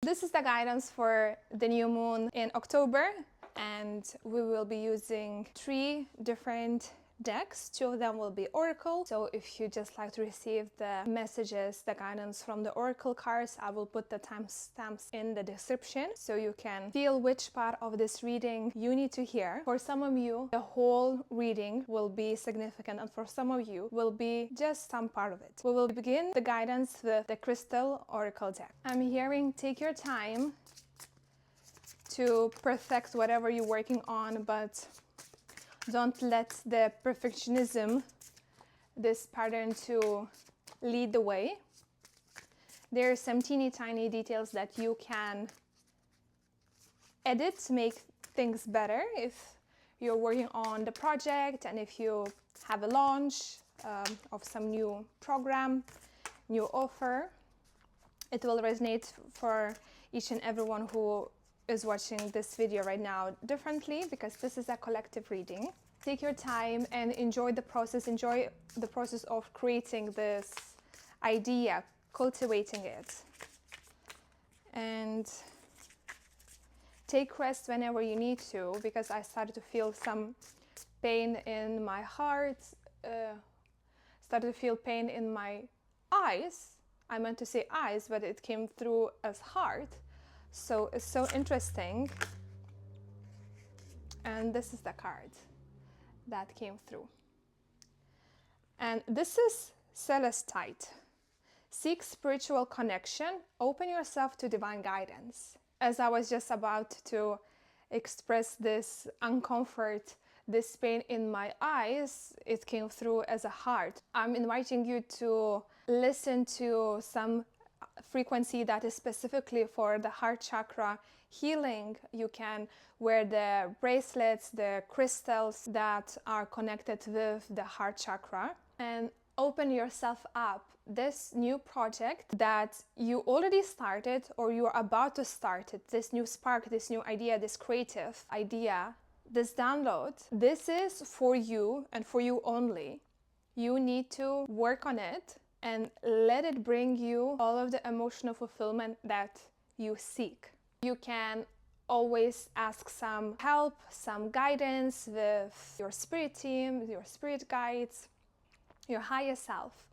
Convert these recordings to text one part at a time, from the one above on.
This is the guidance for the new moon in October, and we will be using 3 different decks. 2 of them will be oracle, so if you just like to receive the messages, the guidance from the oracle cards, I will put the timestamps in the description so you can feel which part of this reading you need to hear. For some of you, the whole reading will be significant, and for some of you will be just some part of it. We will begin the guidance with the crystal oracle deck. I'm hearing take your time to perfect whatever you're working on, but don't let the perfectionism, this pattern, to lead the way. There are some teeny tiny details that you can edit to make things better if you're working on the project, and if you have a launch of some new program, new offer. It will resonate for each and everyone who is watching this video right now differently, because this is a collective reading. Take your time and enjoy the process. Enjoy the process of creating this idea, cultivating it. And take rest whenever you need to, because I started to feel some pain in my heart, started to feel pain in my eyes. I meant to say eyes, but it came through as heart. So it's so interesting. And this is the card that came through. And this is Celestite. Seek spiritual connection. Open yourself to divine guidance. As I was just about to express this uncomfort, this pain in my eyes, it came through as a heart. I'm inviting you to listen to some frequency that is specifically for the heart chakra healing. You can wear the bracelets, the crystals that are connected with the heart chakra, and open yourself up. This new project that you already started or you're about to start it, this new spark, this new idea, this creative idea, this download, this is for you and for you only. You need to work on it and let it bring you all of the emotional fulfillment that you seek. You can always ask some help, some guidance with your spirit team, your spirit guides, your higher self.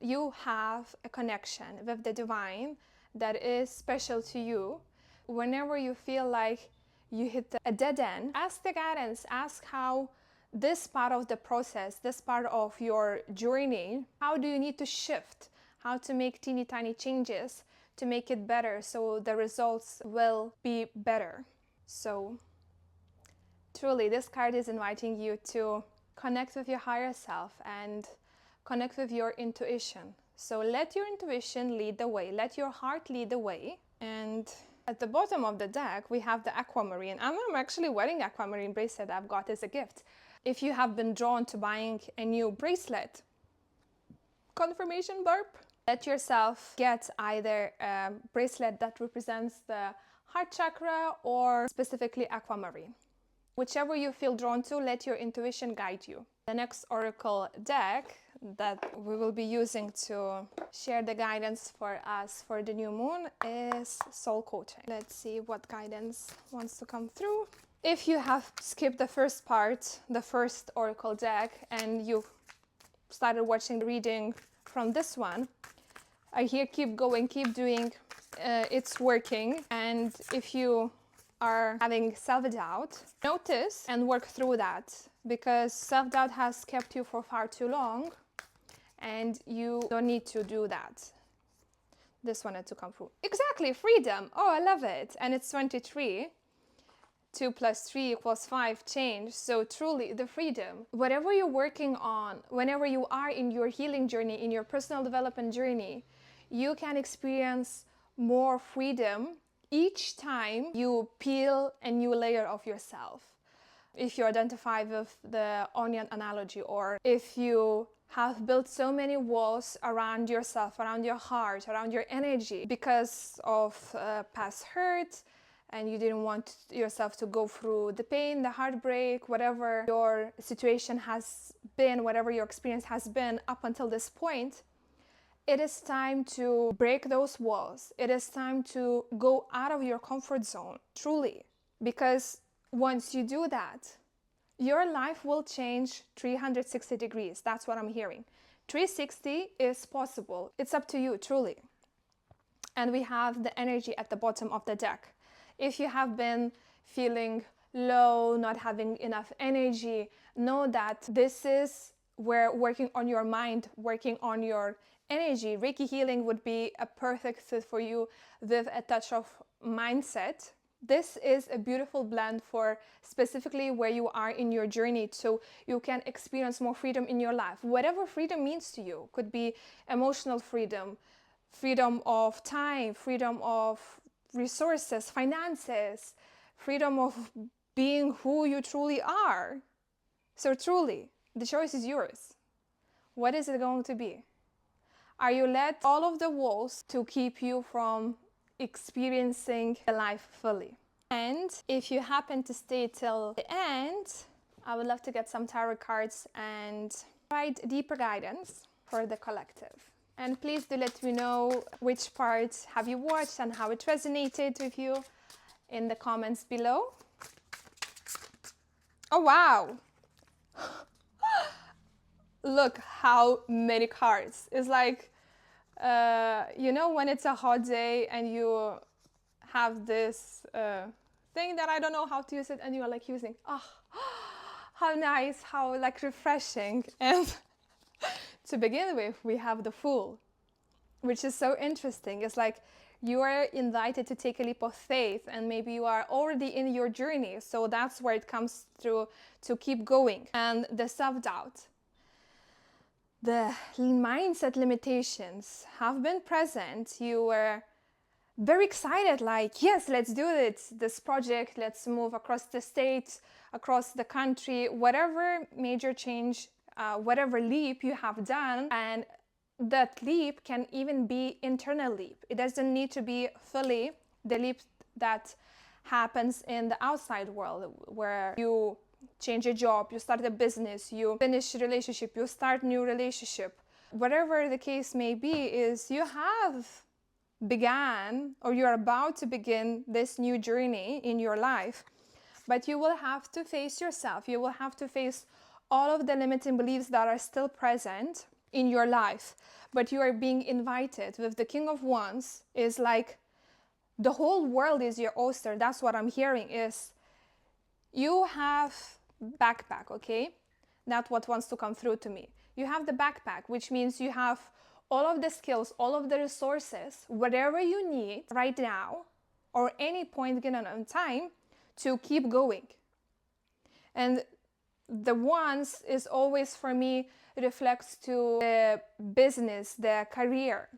You have a connection with the divine that is special to you. Whenever you feel like you hit a dead end, ask the guidance, ask how this part of the process, this part of your journey, how do you need to shift, how to make teeny tiny changes to make it better so the results will be better. So truly, this card is inviting you to connect with your higher self and connect with your intuition. So let your intuition lead the way, let your heart lead the way. And at the bottom of the deck, we have the aquamarine. I'm actually wearing aquamarine bracelet I've got as a gift. If you have been drawn to buying a new bracelet, confirmation burp, let yourself get either a bracelet that represents the heart chakra or specifically aquamarine. Whichever you feel drawn to, let your intuition guide you. The next oracle deck that we will be using to share the guidance for us for the new moon is soul coaching. Let's see what guidance wants to come through. If you have skipped the first part, the first oracle deck, and you started watching the reading from this one, I hear keep going, keep doing, it's working. And if you are having self-doubt, notice and work through that, because self-doubt has kept you for far too long and you don't need to do that. This wanted to come through. Exactly, freedom. Oh, I love it. And it's 23. 2 + 3 = 5 change. So truly the freedom, whatever you're working on, whenever you are in your healing journey, in your personal development journey, you can experience more freedom each time you peel a new layer of yourself. If you identify with the onion analogy, or if you have built so many walls around yourself, around your heart, around your energy because of past hurt, and you didn't want yourself to go through the pain, the heartbreak, whatever your situation has been, whatever your experience has been up until this point, it is time to break those walls. It is time to go out of your comfort zone, truly. Because once you do that, your life will change 360 degrees. That's what I'm hearing. 360 is possible. It's up to you, truly. And we have the energy at the bottom of the deck. If you have been feeling low, not having enough energy, know that this is where working on your mind, working on your energy. Reiki healing would be a perfect fit for you with a touch of mindset. This is a beautiful blend for specifically where you are in your journey, so you can experience more freedom in your life. Whatever freedom means to you, could be emotional freedom, freedom of time, freedom of resources, finances, freedom of being who you truly are. So truly, the choice is yours. What is it going to be? Are you let all of the walls to keep you from experiencing the life fully? And if you happen to stay till the end, I would love to get some tarot cards and provide deeper guidance for the collective. And please do let me know which parts have you watched and how it resonated with you in the comments below. Oh wow! Look how many cards. It's like, you know, when it's a hot day and you have this thing that I don't know how to use it and you're like using, oh, how nice, how like refreshing. And to begin with, we have the Fool, which is so interesting. It's like you are invited to take a leap of faith, and maybe you are already in your journey. So that's where it comes through to keep going. And the self-doubt, the mindset limitations have been present. You were very excited, like, yes, let's do it, this project, let's move across the state, across the country, whatever major change, whatever leap you have done. And that leap can even be internal leap. It doesn't need to be fully the leap that happens in the outside world, where you change a job, you start a business, you finish a relationship, you start new relationship. Whatever the case may be, is you have began or you're about to begin this new journey in your life, but you will have to face yourself. You will have to face all of the limiting beliefs that are still present in your life, but you are being invited. With the King of Wands, is like the whole world is your oyster. That's what I'm hearing. Is you have backpack, okay? That's what wants to come through to me. You have the backpack, which means you have all of the skills, all of the resources, whatever you need right now or any point given on time to keep going. And the Wands is always, for me, reflects to the business, the career.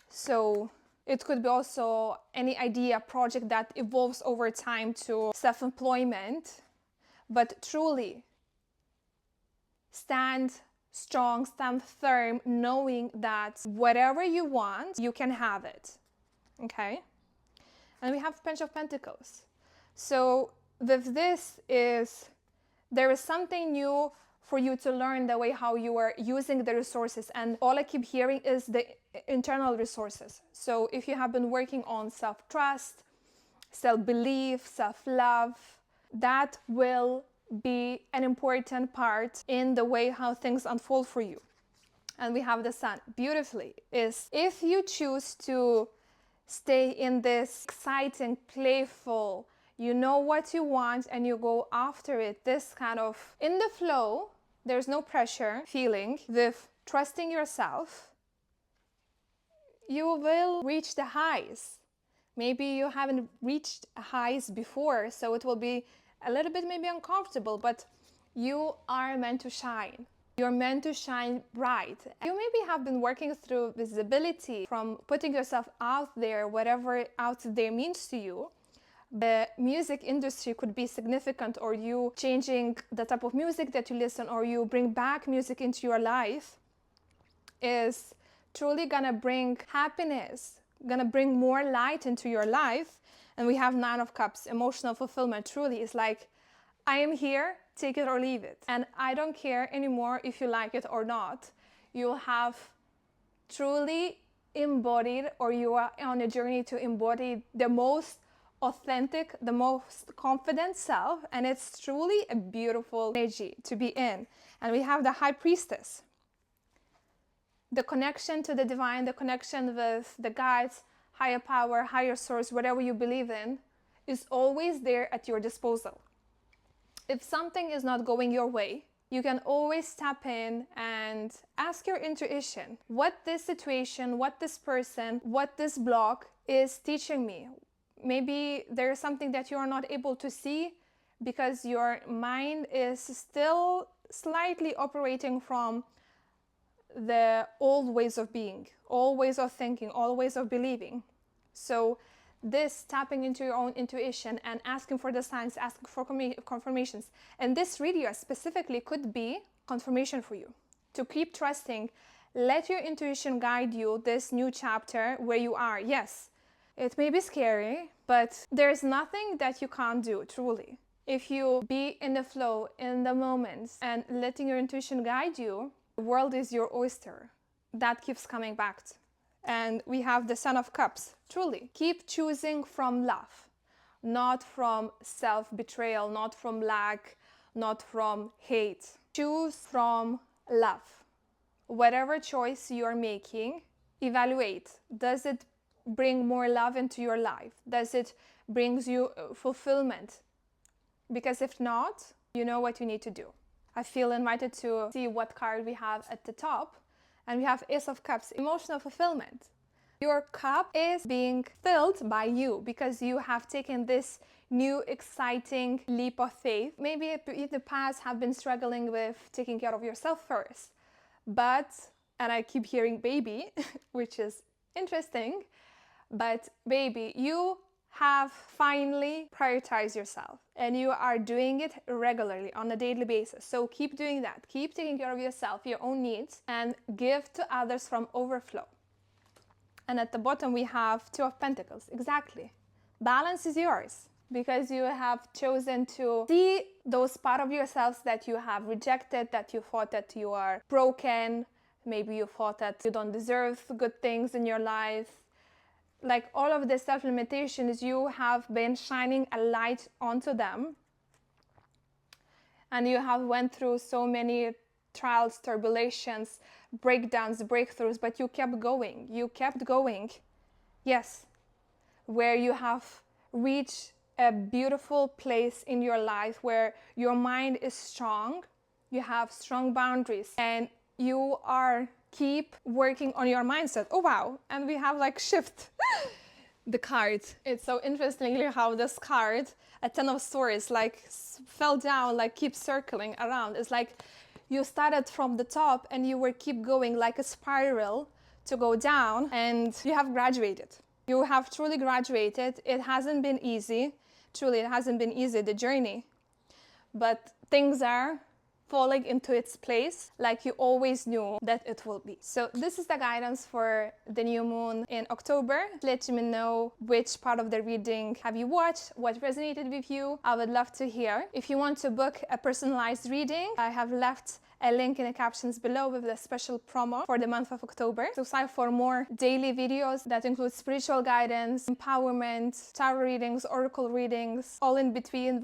So it could be also any idea, project that evolves over time to self-employment. But truly, stand strong, stand firm, knowing that whatever you want, you can have it. Okay? And we have Page of Pentacles. So with this there is something new for you to learn, the way how you are using the resources. And all I keep hearing is the internal resources. So if you have been working on self-trust, self-belief, self-love, that will be an important part in the way how things unfold for you. And we have the Sun. Beautifully, is if you choose to stay in this exciting, playful, you know what you want and you go after it, this kind of in the flow, there's no pressure feeling, with trusting yourself, you will reach the highs. Maybe you haven't reached highs before, so it will be a little bit maybe uncomfortable, but you are meant to shine. You're meant to shine bright. You maybe have been working through visibility, from putting yourself out there, whatever out there means to you. The music industry could be significant, or you changing the type of music that you listen, or you bring back music into your life, is truly gonna bring happiness, gonna bring more light into your life. And we have Nine of Cups, emotional fulfillment. Truly is like, I am here, take it or leave it. And I don't care anymore if you like it or not. You'll have truly embodied, or you are on a journey to embody the most authentic, the most confident self, and it's truly a beautiful energy to be in. And we have the High Priestess. The connection to the divine, the connection with the guides, higher power, higher source, whatever you believe in, is always there at your disposal. If something is not going your way, you can always tap in and ask your intuition what this situation, what this person, what this block is teaching me. Maybe there's something that you are not able to see because your mind is still slightly operating from the old ways of being, old ways of thinking, old ways of believing. So this tapping into your own intuition and asking for the signs, asking for confirmations. And this video specifically could be confirmation for you. To keep trusting, let your intuition guide you this new chapter where you are. Yes, it may be scary, but there's nothing that you can't do, truly. If you be in the flow, in the moments, and letting your intuition guide you, the world is your oyster. That keeps coming back to. And we have the Son of Cups. Truly, keep choosing from love, not from self-betrayal, not from lack, not from hate. Choose from love. Whatever choice you are making, evaluate. Does it bring more love into your life? Does it bring you fulfillment? Because if not, you know what you need to do. I feel invited to see what card we have at the top. And we have Ace of Cups, emotional fulfillment. Your cup is being filled by you because you have taken this new exciting leap of faith. Maybe in the past have been struggling with taking care of yourself first. But, and I keep hearing baby, which is interesting, but baby, you have finally prioritized yourself and you are doing it regularly on a daily basis. So keep doing that. Keep taking care of yourself, your own needs, and give to others from overflow. And at the bottom we have Two of Pentacles. Exactly. Balance is yours because you have chosen to see those part of yourselves that you have rejected, that you thought that you are broken. Maybe you thought that you don't deserve good things in your life. Like all of the self-limitations, you have been shining a light onto them. And you have went through so many trials, turbulations, breakdowns, breakthroughs, but you kept going. You kept going. Yes. Where you have reached a beautiful place in your life where your mind is strong. You have strong boundaries and you are keep working on your mindset. Oh wow, and we have like shift the card. It's so interestingly how this card, a Ten of Swords, like fell down, like keeps circling around. It's like you started from the top and you were keep going like a spiral to go down, and you have graduated. You have truly graduated. It hasn't been easy. Truly, it hasn't been easy, the journey, but things are falling into its place like you always knew that it will be. So this is the guidance for the new moon in October. Let me know which part of the reading have you watched, what resonated with you. I would love to hear. If you want to book a personalized reading, I have left a link in the captions below with the special promo for the month of October. Subscribe for more daily videos that include spiritual guidance, empowerment, tarot readings, oracle readings, all in between.